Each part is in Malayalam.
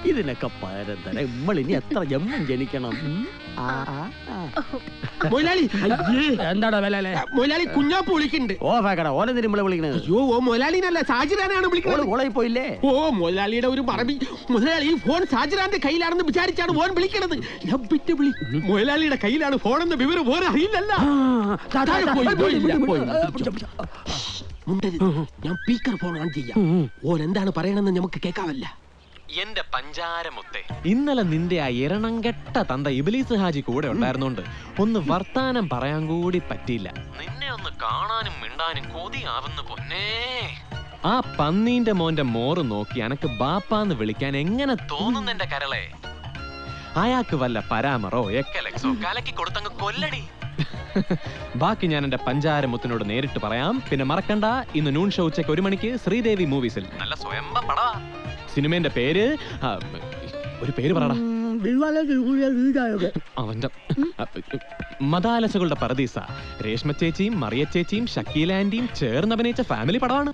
ഇതിനൊക്കെ പകരം തരാം. നമ്മളിനി എത്ര ജന്മം ജനിക്കണം? എന്താടാ വിലല്ലേ? മൊലാളി കുഞ്ഞാപ്പ് വിളിക്കുന്നുണ്ട്. ഓ ഫാക്കട ഓനെന്തിനും നമ്മളെ വിളിക്കണത്? അയ്യോ ഓ മൊലാലിനല്ല സാജിറാനാണ് വിളിക്കുന്നത്. ഓളായി പോയില്ലേ? ഓ മൊലാലിയുടെ ഒരു മറവി. മുതലാളി ഫോൺ സാജിറാന്റെ കയ്യിലാണെന്ന് വിചാരിച്ചാണ് ഫോൺ വിളിക്കണത്. ഞാൻ വിട്ട് വിളി. മൊലാലിയുടെ കയ്യിലാണ് ഫോണെന്ന വിവരം ഓരോ അറിയില്ലല്ല. ഞാൻ സ്പീക്കർ ഫോൺ ഓൺ ചെയ്യാം. ഓൻ എന്താണ് പറയണെന്ന് നമുക്ക് കേൾക്കാവല്ല. എന്റെ പഞ്ചാരമുത്തെ, ഇന്നലെ നിന്റെ ആ ഇരണംകെട്ട തന്ത ഇബ്ലീസ് ഹാജി കൂടെ ഉണ്ടായിരുന്നോണ്ട് ഒന്ന് വർത്താനം പറയാൻ കൂടി പറ്റിയില്ല. നിന്നെ ഒന്ന് കാണാനും മിണ്ടാനും കൊതിയാവുന്ന പൊന്നേ. ആ പന്നീന്റെ മോന്റെ മോറ് നോക്കി അനക്ക് ബാപ്പാന്ന് വിളിക്കാൻ എങ്ങനെ തോന്നുന്നെന്റെ കരളെ? അയാൾക്ക് വല്ല പരാമറോ എക്കലക്സോ കലക്കി കൊടുത്തങ്ങ് കൊല്ലടി. ബാക്കി ഞാൻ എന്റെ പഞ്ചാരമുത്തിനോട് നേരിട്ട് പറയാം. പിന്നെ മറക്കണ്ട, ഇന്ന് നൂൺ ഷോ ഉച്ചയ്ക്ക് 1 മണിക്ക് ശ്രീദേവി മൂവീസിൽ. നല്ല സ്വയംഭം പടാ. സിനിമേന്റെ പേര് ഒരു പേര് പറടാ. അവന്റെ മദാലസകളുടെ പരദീസ. രേഷ്മ ചേച്ചിയും മറിയ ചേച്ചിയും ഷക്കീല ആന്റിയും ചേർന്ന് അഭിനയിച്ച ഫാമിലി പടമാണ്.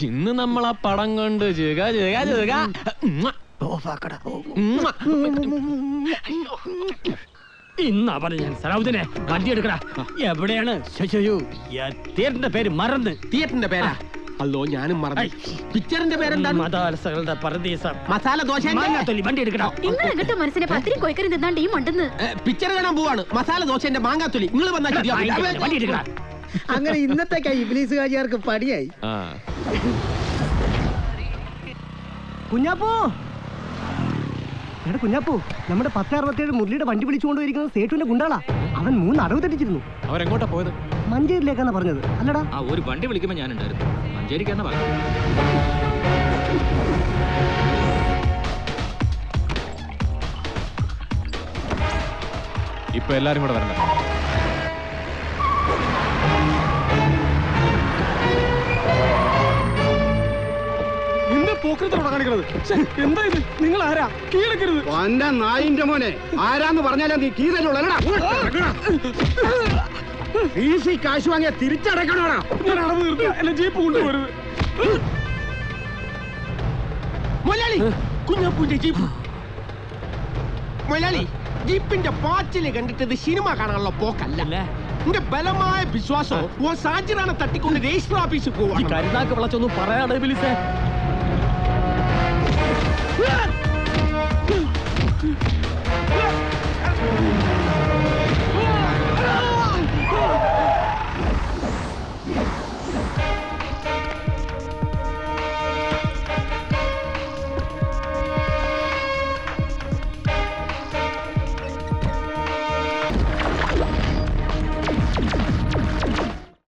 ഇന്ന് നമ്മൾ ആ പടം കൊണ്ട് ഇന്നാ പറഞ്ഞു ഞാൻ സലാഹുദ്ദീനെ വണ്ടി എടുക്കടാ. എവിടെയാണ്? തിയേറ്ററിന്റെ പേര് മറന്ന്. തിയേറ്ററിന്റെ പേരാ? അല്ലോ ഞാനും മറന്നു. പിക്ചറിന്റെ പേരെന്താണ്? മദാലസകളുടെ പരദീസ. മസാല ദോശ. വണ്ടി എടുക്കടാ. ഇങ്ങനത്തെ മനസ്സിനെ പത്തിരി കൊയ്ക്കറി തിന്നാണ്ട് ഈ മണ്ടെന്ന് പിക്ചർ കാണാൻ പോവാണ്. മസാല ദോശന്റെ മാങ്ങാത്തൊലി. നിങ്ങൾ വന്നാൽ വണ്ടി എടുക്കടാ. അങ്ങനെ ഇന്നത്തേക്കായി ഇബ്ലീസ് ഹാജിയാർക്ക് പടിയായി. കുഞ്ഞാപ്പൂ, എടാ കുഞ്ഞാപ്പൂ, നമ്മുടെ 1067 മുരളിയുടെ വണ്ടി വിളിച്ചുകൊണ്ടിരിക്കുന്നത് സേട്ടുവിന്റെ ഗുണ്ടാളാ. അവൻ 3 അടവ് തെറ്റിച്ചിരുന്നു. അവരെങ്ങോട്ടാ പോയത്? മഞ്ചേരിയിലേക്കാണ് പറഞ്ഞത്. അല്ലടാ, ഒരു വണ്ടി വിളിക്കുമ്പോ ഞാൻ ഉണ്ടായിരുന്നു. മഞ്ചേരിക്കാന്നാ പറഞ്ഞത്. ഇപ്പൊ എല്ലാരും കൂടെ വരണ്ട. എന്താ ഇത്? നിങ്ങൾ ആരാ? കീഴക്കരുത്. എന്റെ നായിന്റെ മോനെ, ആരാന്ന് പറഞ്ഞാലാ നീ കീഴല്ലടാ. ഈസി കാശ് വാങ്ങിയ തിരിച്ചടക്കണോടാ. ഞാൻ അളവ് നിർത്താം. എന്നെ ജീപ്പ് കൊണ്ടുപോരുത്. മൊലാളി, കുഞ്ഞാപ്പൂന്റെ ജീപ്പ്. മൊലാളി, ജീപ്പിന്റെ പാച്ചില് കണ്ടിട്ട് ഇത് സിനിമ കാണാനുള്ള പോക്കല്ല. എന്റെ ബലമായ വിശ്വാസം ഓ സാജിറാനെ തട്ടിക്കൊണ്ട് രജിസ്റ്റർ ഓഫീസിൽ പോവാ. കരുതാക്ക് വിളച്ചൊന്നും പറയാതെ വിളിച്ചേ.